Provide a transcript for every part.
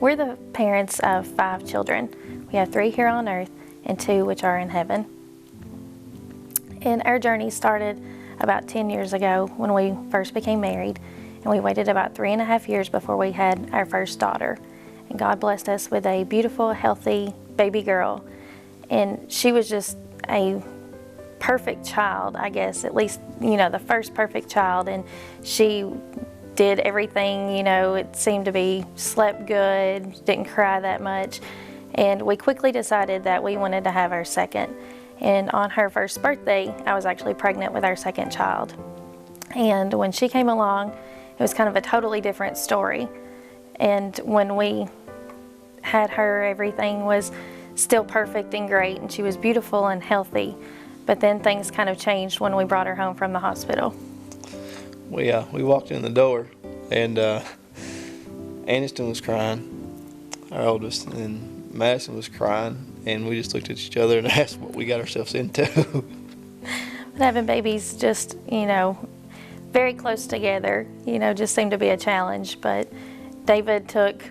We're the parents of 5 children. We have 3 here on earth and 2 which are in heaven. And our journey started about 10 years ago when we first became married, and we waited about 3.5 years before we had our first daughter. And God blessed us with a beautiful, healthy baby girl. And she was just a perfect child, I guess, at least, the first perfect child. And she did everything, it seemed to be, slept good, didn't cry that much. And we quickly decided that we wanted to have our second. And on her first birthday, I was actually pregnant with our second child. And when she came along, it was kind of a totally different story. And when we had her, everything was still perfect and great, and she was beautiful and healthy. But then things kind of changed when we brought her home from the hospital. We walked in the door, and Aniston was crying, our oldest, and Madison was crying, and we just looked at each other and asked what we got ourselves into. But having babies just, very close together, just seemed to be a challenge. But David took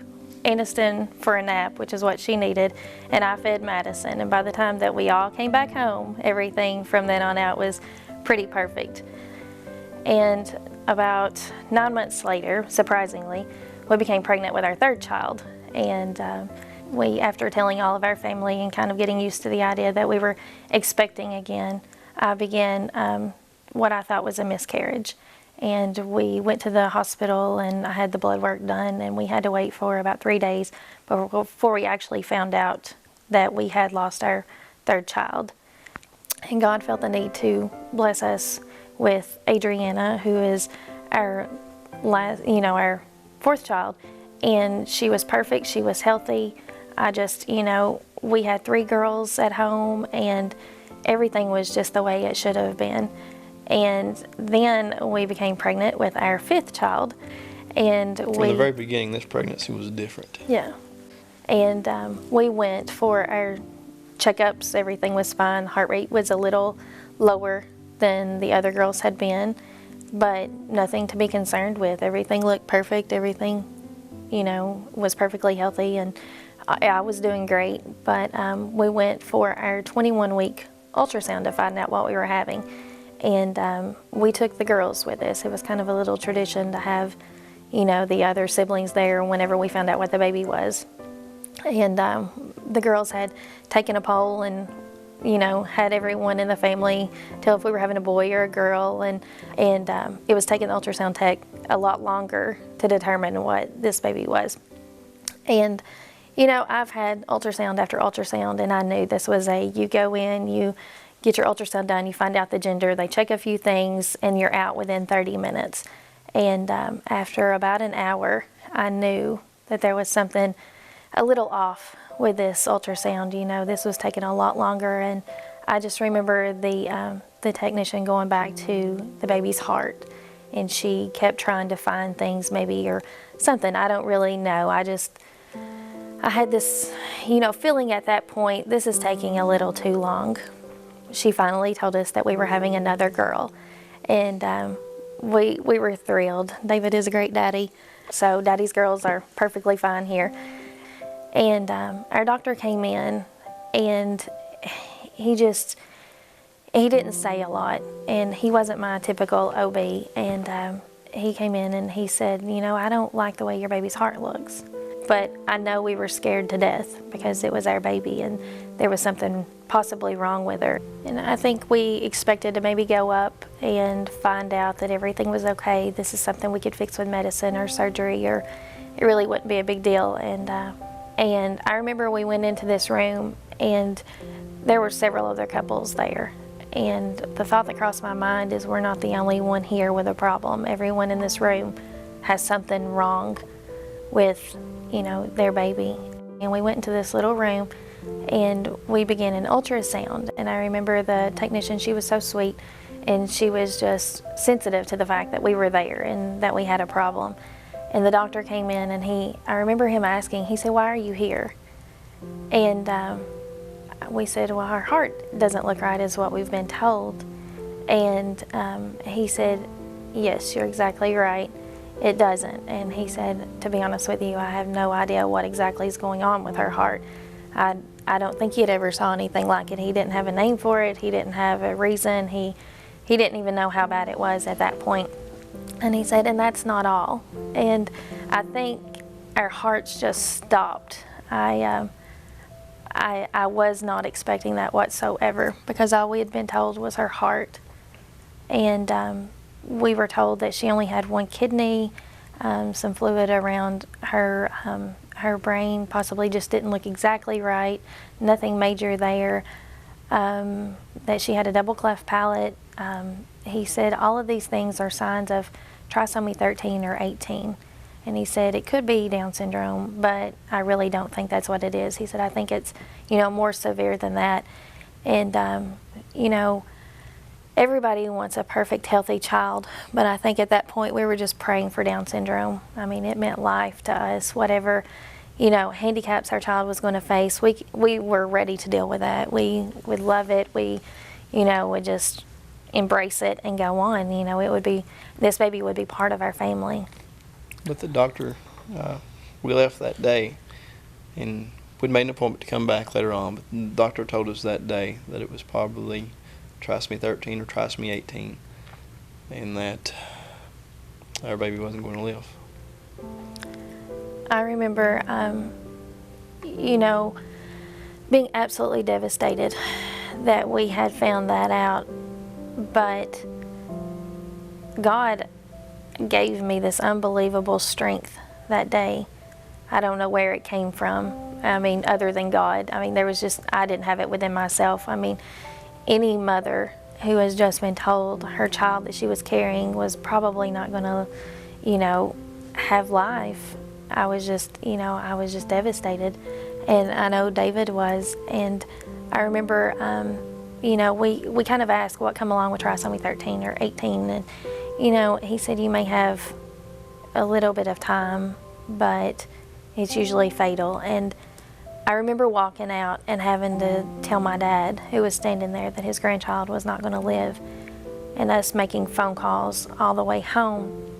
Aniston for a nap, which is what she needed, and I fed Madison. And by the time that we all came back home, everything from then on out was pretty perfect. And about 9 months later, surprisingly, we became pregnant with our third child. And after telling all of our family and kind of getting used to the idea that we were expecting again, I began what I thought was a miscarriage. And we went to the hospital, and I had the blood work done, and we had to wait for about 3 days before we actually found out that we had lost our third child. And God felt the need to bless us with Adriana, who is our our fourth child. And she was perfect, she was healthy. We had 3 girls at home, and everything was just the way it should have been. And then we became pregnant with our 5th child. And from the very beginning, this pregnancy was different. Yeah. And we went for our checkups. Everything was fine. Heart rate was a little lower than the other girls had been, but nothing to be concerned with. Everything looked perfect. Everything, was perfectly healthy, and I was doing great. But we went for our 21-week ultrasound to find out what we were having. And we took the girls with us. It was kind of a little tradition to have, the other siblings there whenever we found out what the baby was. And the girls had taken a poll and, had everyone in the family tell if we were having a boy or a girl. And it was taking the ultrasound tech a lot longer to determine what this baby was. And, I've had ultrasound after ultrasound, and I knew this was you go in, you get your ultrasound done, you find out the gender, they check a few things, and you're out within 30 minutes. And after about an hour, I knew that there was something a little off with this ultrasound. This was taking a lot longer, and I just remember the technician going back to the baby's heart, and she kept trying to find things maybe or something. I don't really know. I had this, feeling at that point, this is taking a little too long. She finally told us that we were having another girl, and we were thrilled. David is a great daddy, so daddy's girls are perfectly fine here. And our doctor came in, and he didn't say a lot, and he wasn't my typical OB. And he came in and he said, I don't like the way your baby's heart looks. But I know we were scared to death because it was our baby and there was something possibly wrong with her. And I think we expected to maybe go up and find out that everything was okay. This is something we could fix with medicine or surgery, or it really wouldn't be a big deal. And I remember we went into this room, and there were several other couples there. And the thought that crossed my mind is, we're not the only one here with a problem. Everyone in this room has something wrong with, their baby. And we went into this little room, and we began an ultrasound. And I remember the technician, she was so sweet, and she was just sensitive to the fact that we were there and that we had a problem. And the doctor came in, and I remember him asking, he said, "Why are you here?" And we said, "Well, our heart doesn't look right, is what we've been told." And he said, "Yes, you're exactly right. it doesn't. And he said, to be honest with you, I have no idea what exactly is going on with her heart. I don't think he'd ever saw anything like it. He didn't have a name for it. He didn't have a reason. He didn't even know how bad it was at that point. And he said, and that's not all. And I think our hearts just stopped. I was not expecting that whatsoever, because all we had been told was her heart. And we were told that she only had one kidney, some fluid around her brain possibly just didn't look exactly right, nothing major there, that she had a double cleft palate. He said all of these things are signs of trisomy 13 or 18. And he said it could be Down syndrome, but I really don't think that's what it is. He said, I think it's, more severe than that. And, everybody wants a perfect, healthy child, but I think at that point we were just praying for Down syndrome. I mean, it meant life to us. Whatever, handicaps our child was going to face, we were ready to deal with that. We would love it. We, would just embrace it and go on. This baby would be part of our family. But the doctor, we left that day, and we'd made an appointment to come back later on, but the doctor told us that day that it was probably trisomy 13 or trisomy 18, and that our baby wasn't going to live. I remember, being absolutely devastated that we had found that out, but God gave me this unbelievable strength that day. I don't know where it came from. Other than God. I didn't have it within myself. Any mother who has just been told her child that she was carrying was probably not going to, have life. I was just devastated. And I know David was. And I remember, we kind of asked what come along with trisomy 13 or 18. And, he said you may have a little bit of time, but it's usually fatal. And I remember walking out and having to tell my dad, who was standing there, that his grandchild was not going to live, and us making phone calls all the way home.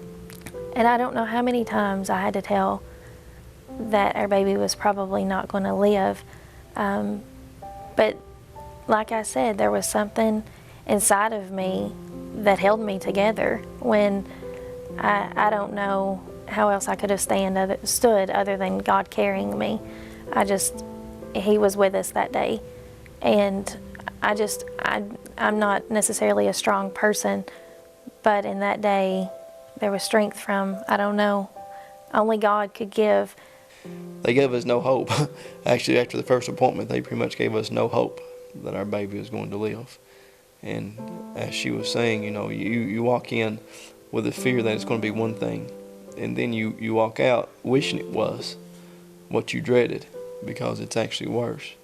And I don't know how many times I had to tell that our baby was probably not going to live. But like I said, there was something inside of me that held me together when I don't know how else I could have stood other than God carrying me. He was with us that day. And I'm not necessarily a strong person, but in that day, there was strength from, I don't know, only God could give. They gave us no hope. Actually, after the first appointment, they pretty much gave us no hope that our baby was going to live. And as she was saying, you walk in with the fear that it's going to be one thing, and then you walk out wishing it was what you dreaded, because it's actually worse.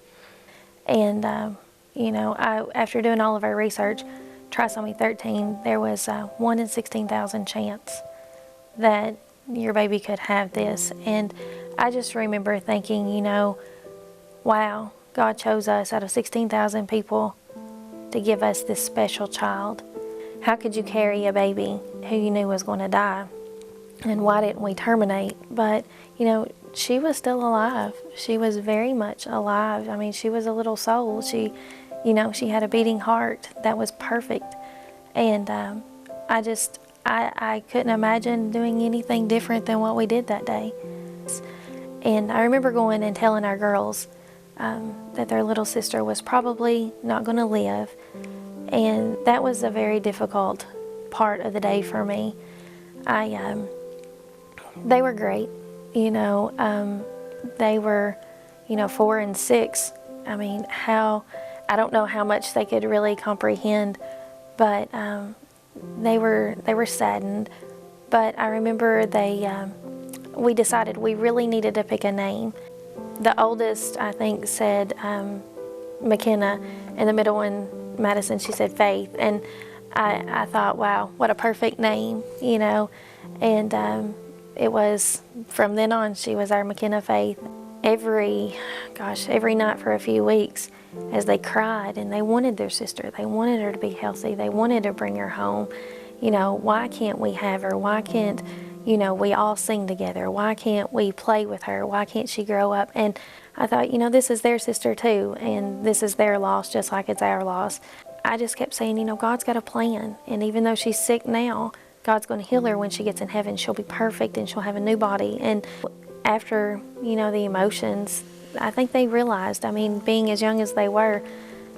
And, after doing all of our research, trisomy 13, there was a 1 in 16,000 chance that your baby could have this. And I just remember thinking, wow, God chose us out of 16,000 people to give us this special child. How could you carry a baby who you knew was going to die? And why didn't we terminate? But, she was still alive. She was very much alive. She was a little soul. She had a beating heart that was perfect. And I couldn't imagine doing anything different than what we did that day. And I remember going and telling our girls that their little sister was probably not going to live. And that was a very difficult part of the day for me. They were great. They were, 4 and 6. I don't know how much they could really comprehend, but they were saddened. But I remember we decided we really needed to pick a name. The oldest, I think, said McKenna, and the middle one, Madison, she said Faith. And I thought, wow, what a perfect name, And it was, from then on, she was our Makenna Faith. Every night for a few weeks, as they cried and they wanted their sister, they wanted her to be healthy, they wanted to bring her home. Why can't we have her? Why can't, we all sing together. Why can't we play with her? Why can't she grow up? And I thought, this is their sister too, and this is their loss just like it's our loss. I just kept saying, God's got a plan, and even though she's sick now, God's going to heal her when she gets in heaven. She'll be perfect, and she'll have a new body. And after, the emotions, I think they realized, being as young as they were,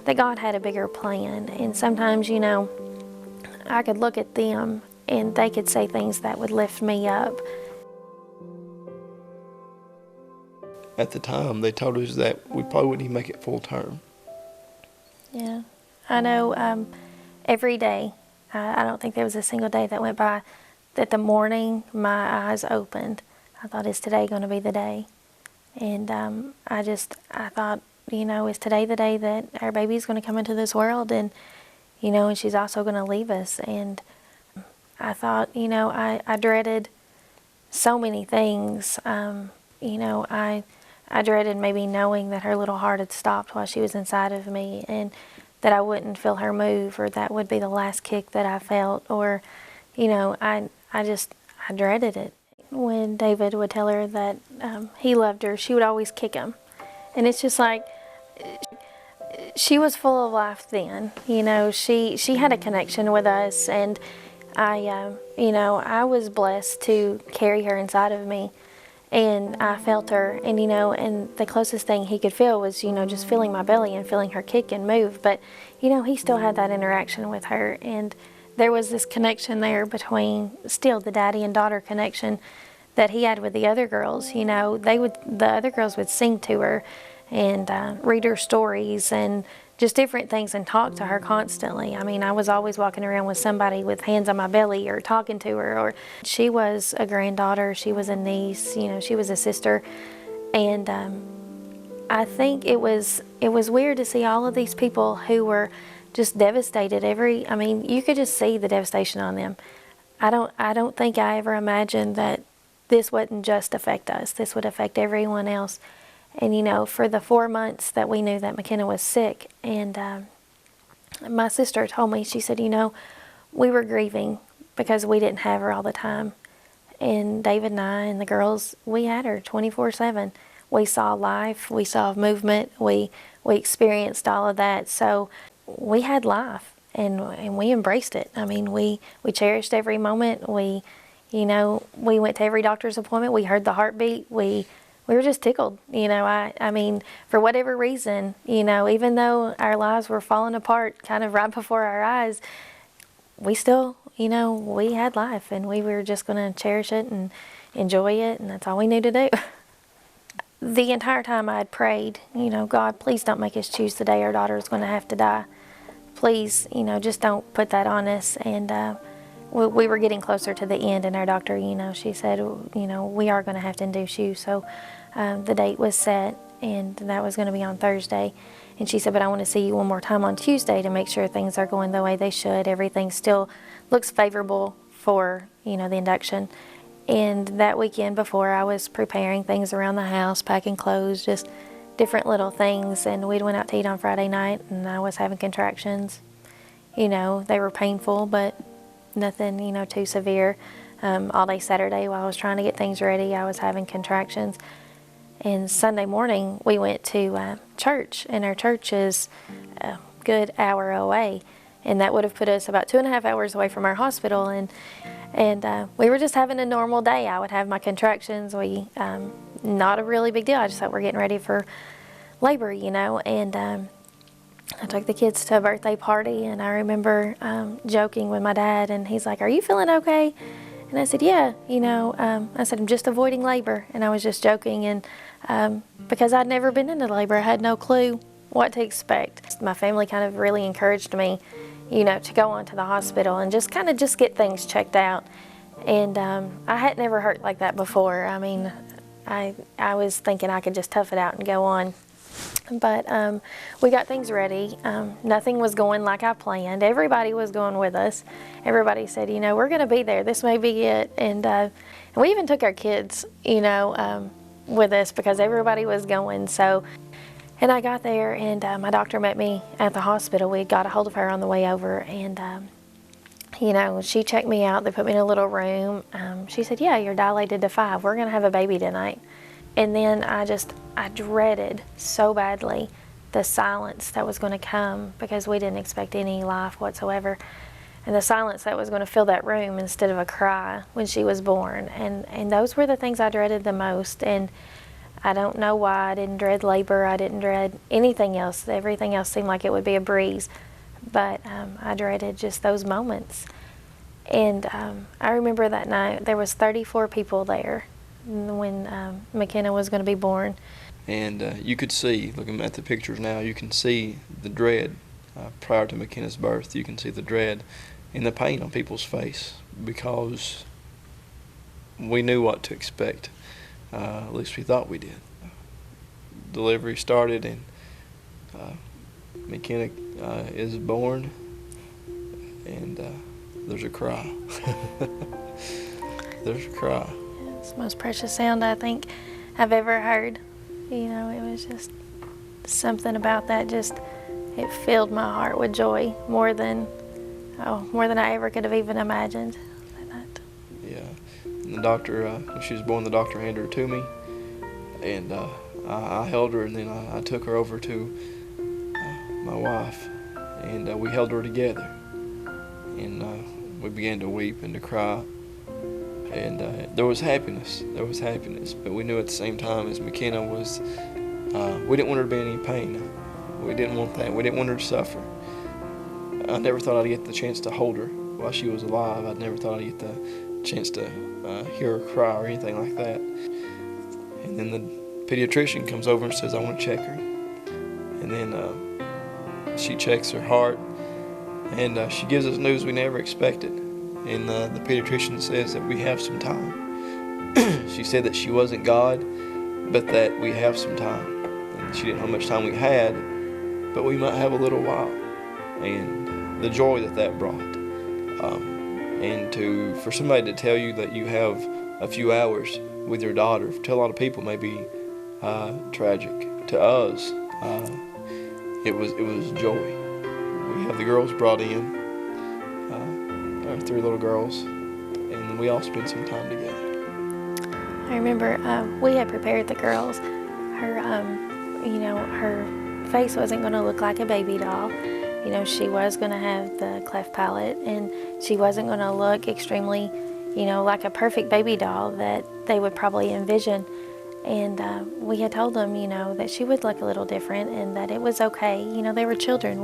that God had a bigger plan. And sometimes, I could look at them and they could say things that would lift me up. At the time, they told us that we probably wouldn't even make it full term. Yeah. I know every day, I don't think there was a single day that went by that the morning my eyes opened, I thought, is today going to be the day? And I thought, is today the day that our baby's going to come into this world? And, and she's also going to leave us. And I thought, I dreaded so many things. I dreaded maybe knowing that her little heart had stopped while she was inside of me, and that I wouldn't feel her move, or that would be the last kick that I felt, or, I dreaded it. When David would tell her that he loved her, she would always kick him. And it's just like, she was full of life then. She had a connection with us, and I was blessed to carry her inside of me. And I felt her, and and the closest thing he could feel was, just feeling my belly and feeling her kick and move. But, he still had that interaction with her, and there was this connection there between still the daddy and daughter connection that he had with the other girls. The other girls would sing to her and read her stories and just different things and talk to her constantly. I was always walking around with somebody with hands on my belly or talking to her. Or she was a granddaughter, she was a niece, she was a sister. And I think it was weird to see all of these people who were just devastated. You could just see the devastation on them. I don't think I ever imagined that this wouldn't just affect us. This would affect everyone else. And, for the 4 months that we knew that McKenna was sick, and my sister told me, she said, we were grieving because we didn't have her all the time. And David and I and the girls, we had her 24/7. We saw life, we saw movement, we experienced all of that. So we had life, and we embraced it. We cherished every moment. We went to every doctor's appointment. We heard the heartbeat. We were just tickled. For whatever reason, even though our lives were falling apart kind of right before our eyes, we still, we had life, and we were just going to cherish it and enjoy it, and that's all we knew to do. The entire time I had prayed, God, please don't make us choose the day our daughter is going to have to die. Please, just don't put that on us. And we were getting closer to the end, and our doctor, she said, we are going to have to induce you. So the date was set, and that was going to be on Thursday. And she said, but I want to see you one more time on Tuesday to make sure things are going the way they should. Everything still looks favorable for, the induction. And that weekend before, I was preparing things around the house, packing clothes, just different little things. And we went out to eat on Friday night, and I was having contractions. They were painful, but nothing, too severe. All day Saturday while I was trying to get things ready, I was having contractions. And Sunday morning, we went to church, and our church is a good hour away. And that would have put us about 2.5 hours away from our hospital. And we were just having a normal day. I would have my contractions. Not a really big deal. I just thought we're getting ready for labor, And I took the kids to a birthday party, and I remember joking with my dad, and he's like, "Are you feeling okay?" And I said, "Yeah." I said, "I'm just avoiding labor," and I was just joking, and because I'd never been into labor, I had no clue what to expect. My family kind of really encouraged me, to go on to the hospital and just get things checked out. And I had never hurt like that before. I was thinking I could just tough it out and go on. But we got things ready. Nothing was going like I planned. Everybody was going with us. Everybody said, we're going to be there. This may be it. And we even took our kids, with us because everybody was going. So, and I got there, and my doctor met me at the hospital. We got a hold of her on the way over, and she checked me out. They put me in a little room. She said, yeah, you're dilated to 5. We're going to have a baby tonight. And then I dreaded so badly the silence that was going to come, because we didn't expect any life whatsoever. And the silence that was going to fill that room instead of a cry when she was born. And those were the things I dreaded the most. And I don't know why. I didn't dread labor. I didn't dread anything else. Everything else seemed like it would be a breeze. But I dreaded just those moments. And I remember that night there was 34 people there when McKenna was going to be born. And you could see, looking at the pictures now, you can see the dread prior to McKenna's birth. You can see the dread and the pain on people's face, because we knew what to expect. At least we thought we did. Delivery started, and McKenna is born, and there's a cry. There's a cry. It's the most precious sound I think I've ever heard. It was just something about that. It filled my heart with joy more than I ever could have even imagined. Yeah. And the doctor, when she was born, the doctor handed her to me, and I held her, and then I took her over to my wife, and we held her together, and we began to weep and to cry. And there was happiness, but we knew at the same time, as McKenna was, we didn't want her to be in any pain. We didn't want that. We didn't want her to suffer. I never thought I'd get the chance to hold her while she was alive. I never thought I'd get the chance to hear her cry or anything like that. And then the pediatrician comes over and says, I want to check her. And then she checks her heart, and she gives us news we never expected. And the pediatrician says that we have some time. She said that she wasn't God, but that we have some time. And she didn't know how much time we had, but we might have a little while. And the joy that brought. And for somebody to tell you that you have a few hours with your daughter, to a lot of people may be tragic. To us, it was joy. We have the girls brought in. Our 3 little girls, and we all spent some time together. I remember we had prepared the girls. Her face wasn't going to look like a baby doll. She was going to have the cleft palate, and she wasn't going to look extremely, like a perfect baby doll that they would probably envision. And we had told them, that she would look a little different, and that it was okay. They were children.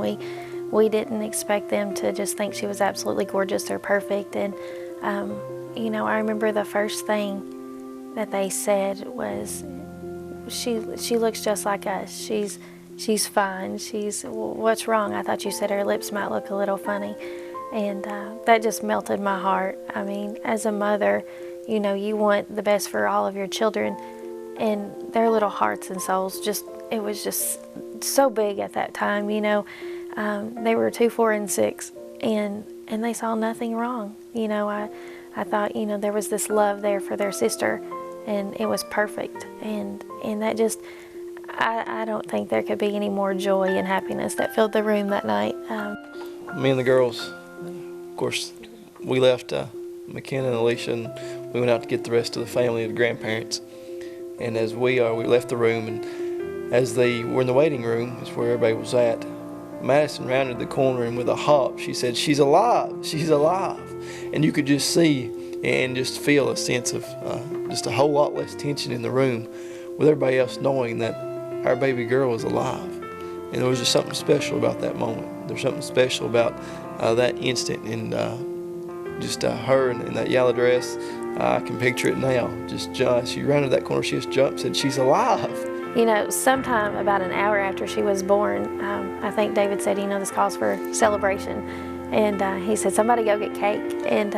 We didn't expect them to just think she was absolutely gorgeous or perfect. And, I remember the first thing that they said was, she looks just like us. She's fine. What's wrong? I thought you said her lips might look a little funny. And that just melted my heart. I mean, as a mother, you want the best for all of your children, and their little hearts and souls it was just so big at that time. They were 2, 4, and 6, and they saw nothing wrong. I thought, there was this love there for their sister, and it was perfect. And that just, I don't think there could be any more joy and happiness that filled the room that night. Me and the girls, of course, we left McKenna and Alicia, and we went out to get the rest of the family and the grandparents. And as we left the room, and as they were in the waiting room, is where everybody was at, Madison rounded the corner, and with a hop, she said, "She's alive, she's alive." And you could just see and just feel a sense of just a whole lot less tension in the room, with everybody else knowing that our baby girl was alive. And there was just something special about that moment. There's something special about that instant, and just her in that yellow dress. I can picture it now. She rounded that corner, she just jumped, said, "She's alive." Sometime about an hour after she was born, I think David said, this calls for celebration. And he said, somebody go get cake. And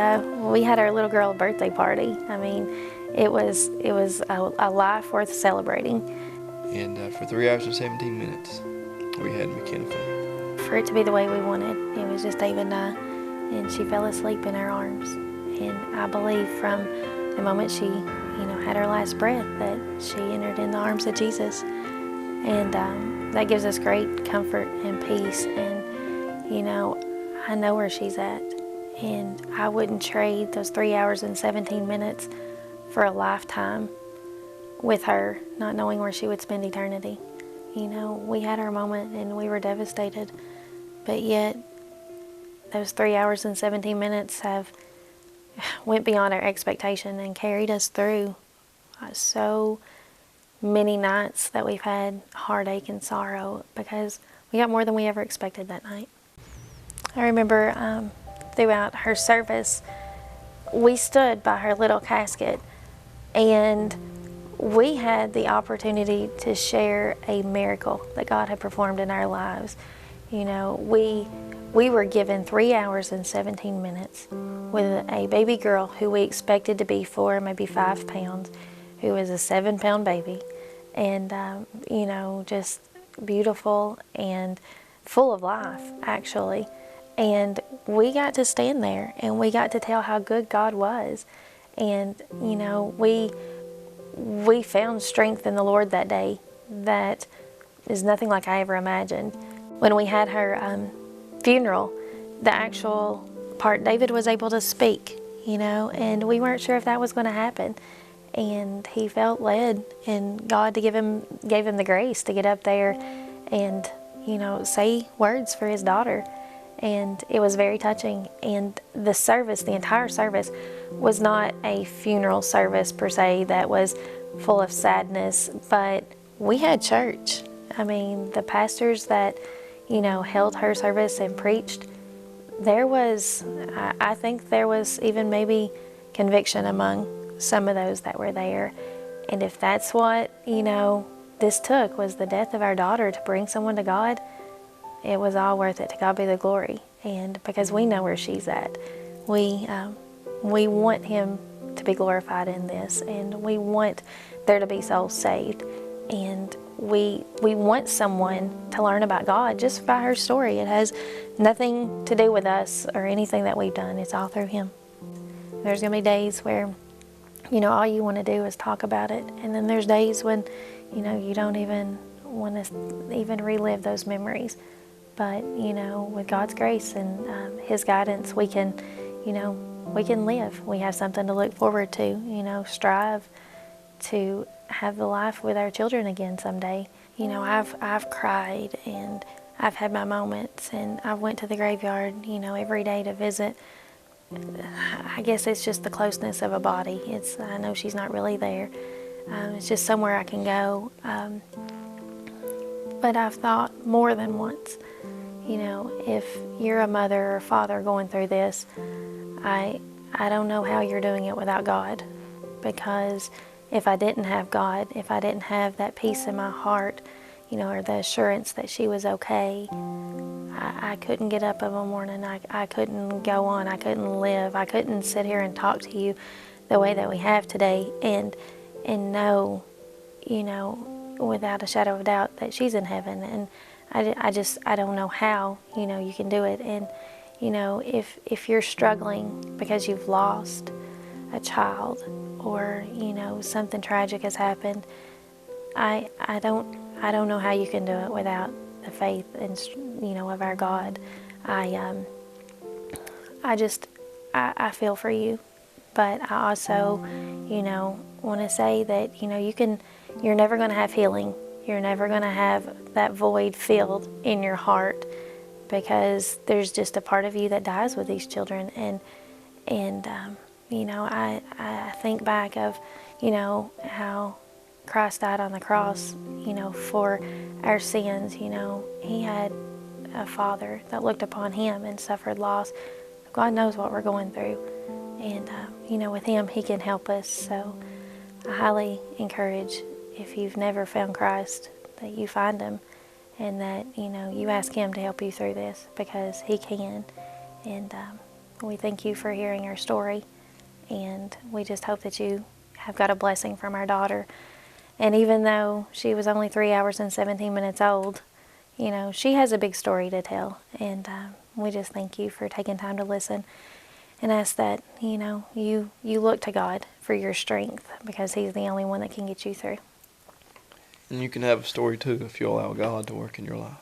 we had our little girl birthday party. I mean, it was a life worth celebrating. And for 3 hours and 17 minutes, we had McKenna Faith. For it to be the way we wanted, it was just David and I. And she fell asleep in our arms. And I believe from the moment she had her last breath that she entered in the arms of Jesus. And that gives us great comfort and peace. And I know where she's at, And I wouldn't trade those 3 hours and 17 minutes for a lifetime with her, not knowing where she would spend eternity. You know, we had our moment and we were devastated, but yet those 3 hours and 17 minutes have went beyond our expectation and carried us through so many nights that we've had heartache and sorrow because we got more than we ever expected that night. I remember throughout her service, we stood by her little casket and we had the opportunity to share a miracle that God had performed in our lives. You know, we were given 3 hours and 17 minutes with a baby girl who we expected to be 4, maybe 5 pounds, who was a 7-pound baby, and, you know, just beautiful and full of life, actually. And we got to stand there and we got to tell how good God was. And, you know, we found strength in the Lord that day that is nothing like I ever imagined. When we had her funeral, the actual part, David was able to speak, you know, and we weren't sure if that was going to happen. And he felt led, and God gave him the grace to get up there and, you know, say words for his daughter. And it was very touching. And the service, the entire service, was not a funeral service per se that was full of sadness, but we had church. I mean, the pastors that, you know, held her service and preached, I think there was even maybe conviction among some of those that were there. And if that's what, you know, this took, was the death of our daughter to bring someone to God, it was all worth it. To God be the glory. And because we know where she's at, we want him to be glorified in this, and we want there to be souls saved, and we want someone to learn about God just by her story. It has nothing to do with us or anything that we've done. It's all through him. There's going to be days where, you know, all you want to do is talk about it, and then there's days when, you know, you don't even want to even relive those memories. But, you know, with God's grace and his guidance, we can, you know, we can live. We have something to look forward to, you know, strive to have the life with our children again someday. You know, I've cried and I've had my moments, and I went to the graveyard, you know, every day to visit. I guess it's just the closeness of a body. I know she's not really there. It's just somewhere I can go. But I've thought more than once, you know, if you're a mother or father going through this, I don't know how you're doing it without God. Because if I didn't have God, if I didn't have that peace in my heart, you know, or the assurance that she was okay, I couldn't get up in the morning. I couldn't go on. I couldn't live. I couldn't sit here and talk to you the way that we have today and know, you know, without a shadow of a doubt that she's in heaven. And I don't know how, you know, you can do it. And, you know, if you're struggling because you've lost a child or, you know, something tragic has happened, I don't know how you can do it without the faith and, you know, of our God. I feel for you, but I also, you know, want to say that, you know, you're never going to have healing. You're never going to have that void filled in your heart, because there's just a part of you that dies with these children. And you know, I think back of, you know, how Christ died on the cross, you know, for our sins. You know, he had a father that looked upon him and suffered loss. God knows what we're going through. And, you know, with him, he can help us. So I highly encourage, if you've never found Christ, that you find him and that, you know, you ask him to help you through this, because he can. And we thank you for hearing our story. And we just hope that you have got a blessing from our daughter. And even though she was only 3 hours and 17 minutes old, you know, she has a big story to tell. And we just thank you for taking time to listen, and ask that, you know, you look to God for your strength, because he's the only one that can get you through. And you can have a story too if you allow God to work in your life.